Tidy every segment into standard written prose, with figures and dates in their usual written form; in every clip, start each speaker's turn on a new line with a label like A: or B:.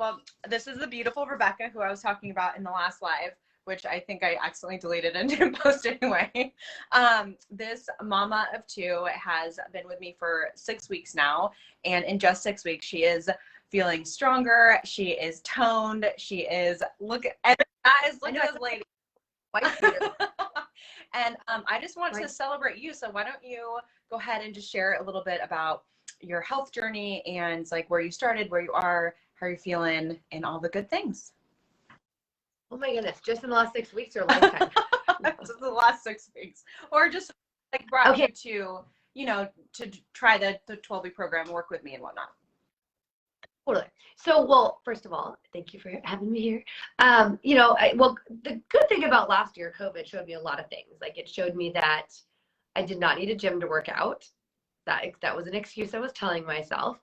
A: Well, this is the beautiful Rebecca who I was talking about in the last live, which I think I accidentally deleted and didn't post anyway. This mama of two has been with me for 6 weeks now. And in just 6 weeks, she is feeling stronger. She is toned. She is, look at this lady. And I just want to celebrate you. So why don't you go ahead and just share a little bit about your health journey and like where you started, where you are, how you're feeling, and all the good things.
B: Oh my goodness, just in the last 6 weeks or lifetime?
A: Just the last 6 weeks. Or just like brought you to, you know, to try the 12-week program, work with me and whatnot.
B: Totally. So, well, first of all, thank you for having me here. You know, well, the good thing about last year, COVID showed me a lot of things. Like it showed me that I did not need a gym to work out. That was an excuse I was telling myself.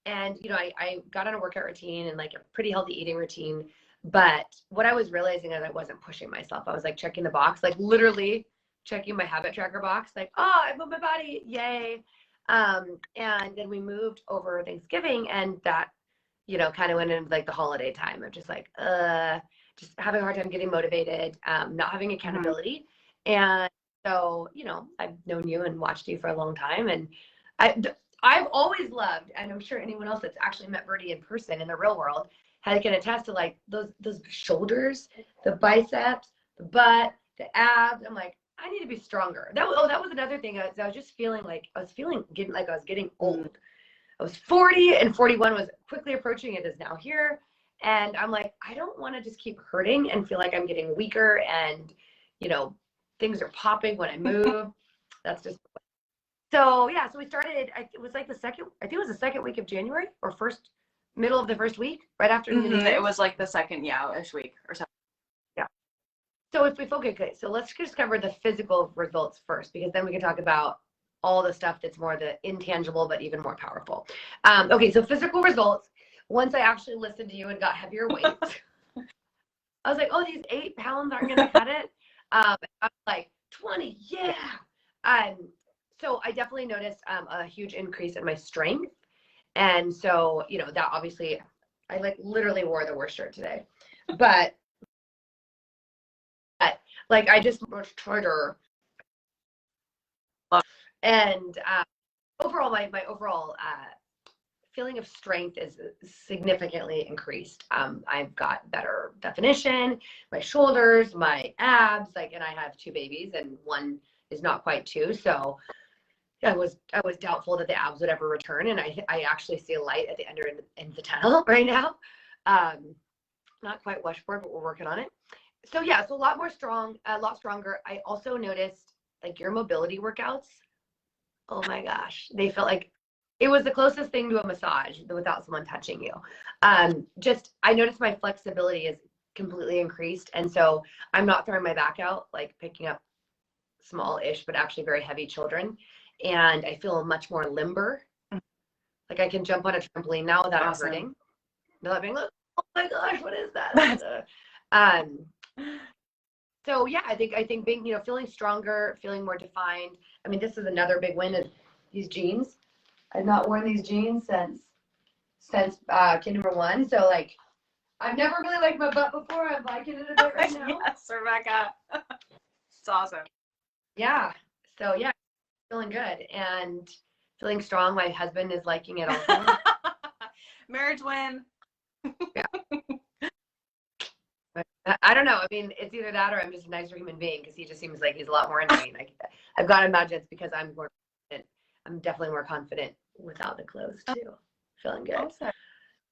B: And, you know, I got on a workout routine and like a pretty healthy eating routine. But what I was realizing is I wasn't pushing myself. I was like checking the box, like literally checking my habit tracker box, like, oh, I moved my body, yay. And then we moved over Thanksgiving, and that, you know, kind of went into like the holiday time of just like, just having a hard time getting motivated, not having accountability. And so, you know, I've known you and watched you for a long time, and I've always loved, and I'm sure anyone else that's actually met Birdie in person in the real world can attest to like those shoulders, the biceps, the butt, the abs. I'm like, I need to be stronger. That was another thing. I was just feeling like I was getting old. I was 40 and 41 was quickly approaching. It is now here. And I'm like, I don't want to just keep hurting and feel like I'm getting weaker and, you know, things are popping when I move. That's just, so yeah. So we started, it was like the second week of January or middle of the first week, right after New Year's.
A: It was like the second-ish week or something.
B: So if we focus, okay, so let's just cover the physical results first, because then we can talk about all the stuff that's more the intangible, but even more powerful. Okay, so physical results. Once I actually listened to you and got heavier weights, I was like, oh, these 8 pounds aren't going to cut it. I was like, 20, yeah. So I definitely noticed a huge increase in my strength. And so, you know, that obviously, I like literally wore the worst shirt today, but like I just much harder. And overall, my overall feeling of strength is significantly increased. I've got better definition, my shoulders, my abs, like, and I have 2 babies and one is not quite 2. So I was doubtful that the abs would ever return. And I actually see a light at the end of the tunnel right now. Not quite washboard, but we're working on it. So yeah, so a lot stronger. I also noticed like your mobility workouts. Oh my gosh, they felt like it was the closest thing to a massage without someone touching you. I noticed my flexibility is completely increased, and so I'm not throwing my back out like picking up small-ish, but actually very heavy children, and I feel much more limber. Like I can jump on a trampoline now without hurting. Without being like, oh my gosh, what is that? So yeah, I think being, you know, feeling stronger, feeling more defined. I mean, this is another big win is these jeans. I've not worn these jeans since kid number 1. So like, I've never really liked my butt before. I'm liking it a bit right now.
A: Yes, Rebecca. It's awesome.
B: Yeah. So yeah, feeling good and feeling strong. My husband is liking it also.
A: Marriage win.
B: Yeah. I don't know. I mean, it's either that or I'm just a nicer human being because he just seems like he's a lot more into me. Like, I've got to imagine it's because I'm more confident. I'm definitely more confident without the clothes too. Feeling good.
A: Awesome.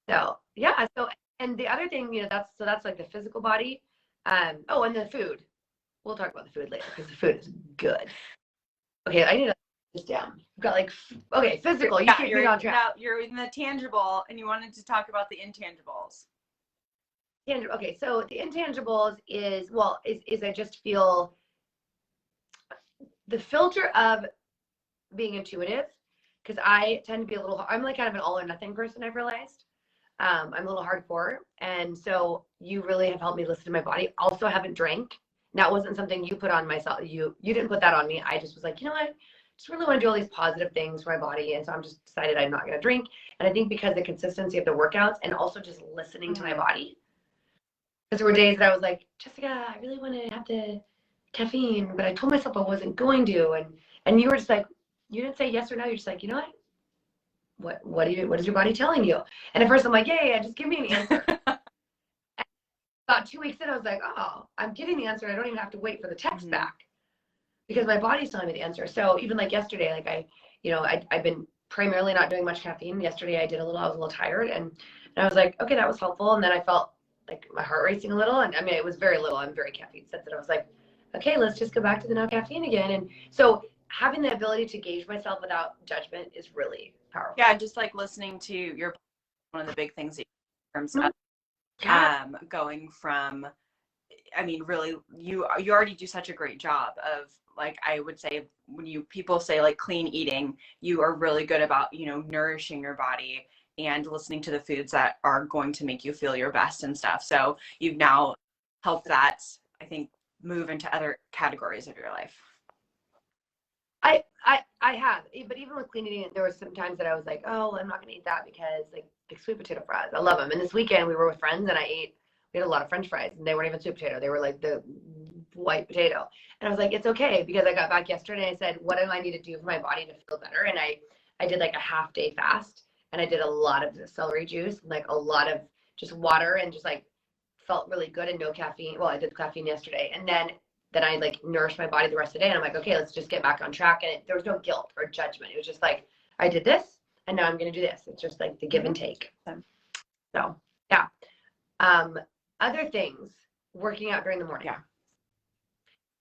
B: So yeah. So and the other thing, you know, that's like the physical body. Oh, and the food. We'll talk about the food later because the food is good. Okay, I need to write this down. I've got like physical. You keep me on track.
A: Now you're in the tangible, and you wanted to talk about the intangibles.
B: Okay, so the intangibles is I just feel the filter of being intuitive, because I tend to be I'm like kind of an all or nothing person, I've realized. I'm a little hardcore, and so you really have helped me listen to my body. Also, haven't drank. That wasn't something you put on myself. You didn't put that on me. I just was like, you know what? just really want to do all these positive things for my body. And so I'm just decided I'm not going to drink. And I think because the consistency of the workouts and also just listening to my body, because there were days that I was like, Jessica, I really want to have the caffeine, but I told myself I wasn't going to. And you were just like, you didn't say yes or no. You're just like, you know what is your body telling you? And at first I'm like, yeah, just give me an answer. About 2 weeks in, I was like, oh, I'm getting the answer. I don't even have to wait for the text back because my body's telling me the answer. So even like yesterday, like I've been primarily not doing much caffeine. Yesterday I was a little tired and I was like, okay, that was helpful. And then I felt like my heart racing a little. And I mean, it was very little. I'm very caffeine sensitive. I was like, okay, let's just go back to the no caffeine again. And so having the ability to gauge myself without judgment is really powerful.
A: Yeah, just like listening to your, one of the big things in terms of going from, I mean, really, you already do such a great job of, like, I would say when people say like clean eating, you are really good about, nourishing your body and listening to the foods that are going to make you feel your best and stuff. So you've now helped that, I think, move into other categories of your life.
B: I have, but even with clean eating, there were some times that I was like, oh, I'm not gonna eat that because like sweet potato fries, I love them. And this weekend we were with friends and we had a lot of French fries and they weren't even sweet potato. They were like the white potato. And I was like, it's okay, because I got back yesterday and I said, what do I need to do for my body to feel better? And I did like a half-day fast and I did a lot of celery juice, like a lot of just water, and just like felt really good and no caffeine. Well, I did caffeine yesterday, and then I like nourished my body the rest of the day. And I'm like, okay, let's just get back on track. And there was no guilt or judgment. It was just like, I did this and now I'm going to do this. It's just like the give and take. So yeah. Other things, working out during the morning.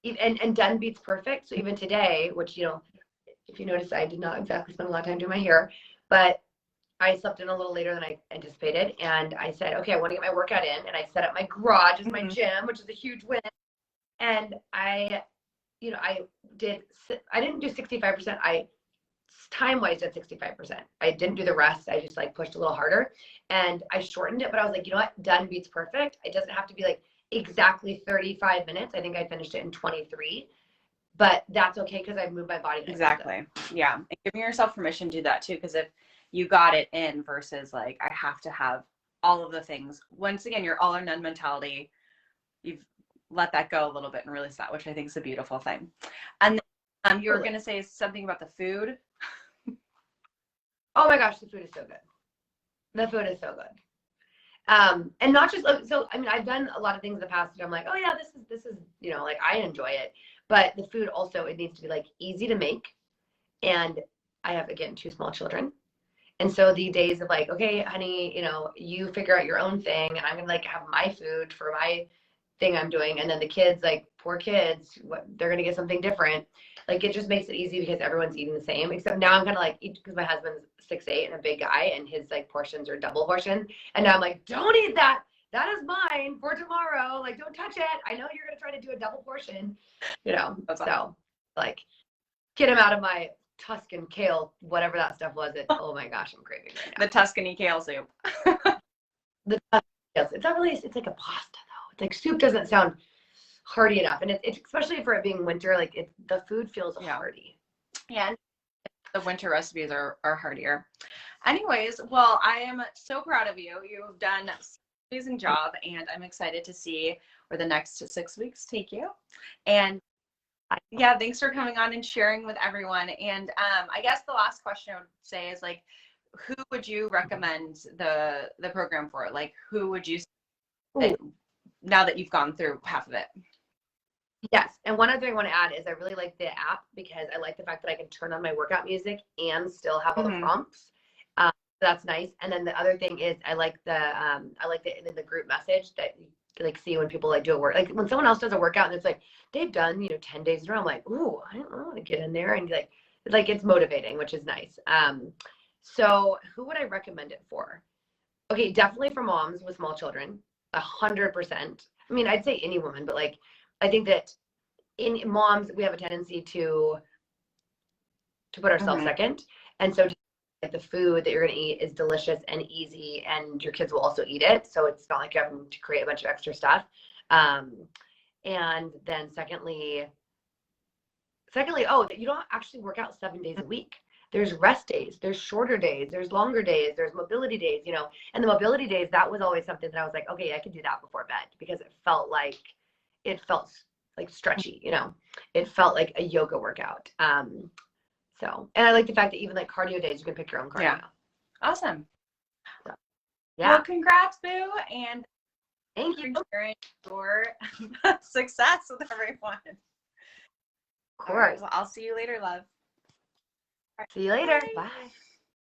A: Yeah.
B: And done beats perfect. So even today, which, if you notice, I did not exactly spend a lot of time doing my hair, but I slept in a little later than I anticipated. And I said, okay, I want to get my workout in. And I set up my garage as my gym, which is a huge win. And I didn't do 65%. I time-wise did 65%. I didn't do the rest. I just like pushed a little harder and I shortened it, but I was like, you know what? Done beats perfect. It doesn't have to be like exactly 35 minutes. I think I finished it in 23, but that's okay because I moved my body.
A: Exactly. Yeah. And giving yourself permission to do that too. Because if you got it in versus like, I have to have all of the things, once again, your all or none mentality, you've let that go a little bit and release that, which I think is a beautiful thing. And then, you were going to say something about the food.
B: Oh my gosh, the food is so good. The food is so good. And not just, so, I mean, I've done a lot of things in the past that I'm like, oh yeah, this is, like I enjoy it, but the food also, it needs to be like easy to make. And I have, again, 2 small children. And so the days of like, okay, honey, you figure out your own thing and I'm going to like have my food for my thing I'm doing. And then the kids, like poor kids, they're going to get something different. Like it just makes it easy because everyone's eating the same, except now I'm kind of like, because my husband's 6'8" and a big guy and his like portions are double portion. And now I'm like, don't eat that. That is mine for tomorrow. Like, don't touch it. I know you're going to try to do a double portion,
A: That's
B: so
A: awesome.
B: Like get him out of my Tuscan kale, whatever that stuff was. Oh my gosh, I'm craving right now.
A: The Tuscany kale soup.
B: The it's not really, it's like a pasta though. It's like soup doesn't sound hearty enough. And it's especially for it being winter, like the food feels hearty.
A: Yeah. The winter recipes are heartier. Anyways, well, I am so proud of you. You've done an amazing job and I'm excited to see where the next 6 weeks take you. And yeah, thanks for coming on and sharing with everyone. And I guess the last question I would say is like, who would you recommend the program for? Like, who would you say, now that you've gone through half of it?
B: Yes. And one other thing I want to add is I really like the app because I like the fact that I can turn on my workout music and still have all the prompts. So that's nice. And then the other thing is I like the group message that you like see when people like do a work, like when someone else does a workout and it's like they've done 10 days in a row. I'm like, ooh, I don't want to get in there, and like it's motivating, which is nice. So who would I recommend it for? Okay, definitely for moms with small children, 100%. I mean, I'd say any woman, but like I think that in moms we have a tendency to put ourselves second, and so the food that you're going to eat is delicious and easy, and your kids will also eat it. So it's not like you're having to create a bunch of extra stuff. And then secondly, Secondly, you don't actually work out 7 days a week. There's rest days, there's shorter days, there's longer days, there's mobility days, you know. And the mobility days, that was always something that I was like, okay, I can do that before bed, because it felt like stretchy, you know. It felt like a yoga workout. So, and I like the fact that even like cardio days, you can pick your own cardio.
A: Yeah. Awesome.
B: So, yeah.
A: Well, congrats, Boo, and
B: thank you
A: for sharing your success with everyone.
B: Of course.
A: Well, I'll see you later, love.
B: See you later. Bye.